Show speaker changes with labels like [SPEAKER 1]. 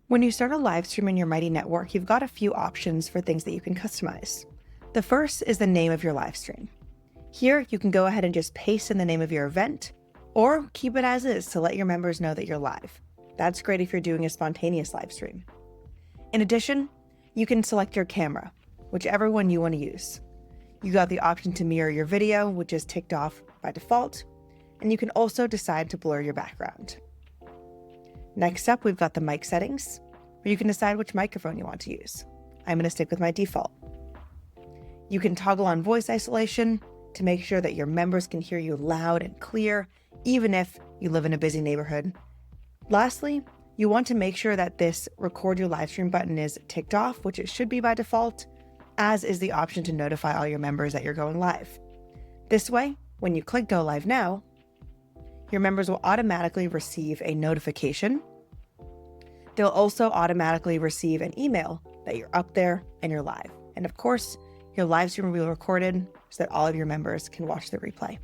[SPEAKER 1] When you start a live stream in your Mighty network, you've got a few options for things that you can customize. The first is the name of your live stream. Here, you can go ahead and just paste in the name of your event, or keep it as is to let your members know that you're live. That's great if you're doing a spontaneous live stream. In addition, you can select your camera, whichever one you want to use. You got the option to mirror your video, which is ticked off by default, and you can also decide to blur your background. Next up, we've got the mic settings, where you can decide which microphone you want to use. I'm going to stick with my default. You can toggle on voice isolation to make sure that your members can hear you loud and clear, even if you live in a busy neighborhood. Lastly, you want to make sure that this record your live stream button is ticked off, which it should be by default, as is the option to notify all your members that you're going live. This way, when you click Go Live Now, your members will automatically receive a notification. They'll also automatically receive an email that you're up there and you're live. And of course, your live stream will be recorded so that all of your members can watch the replay.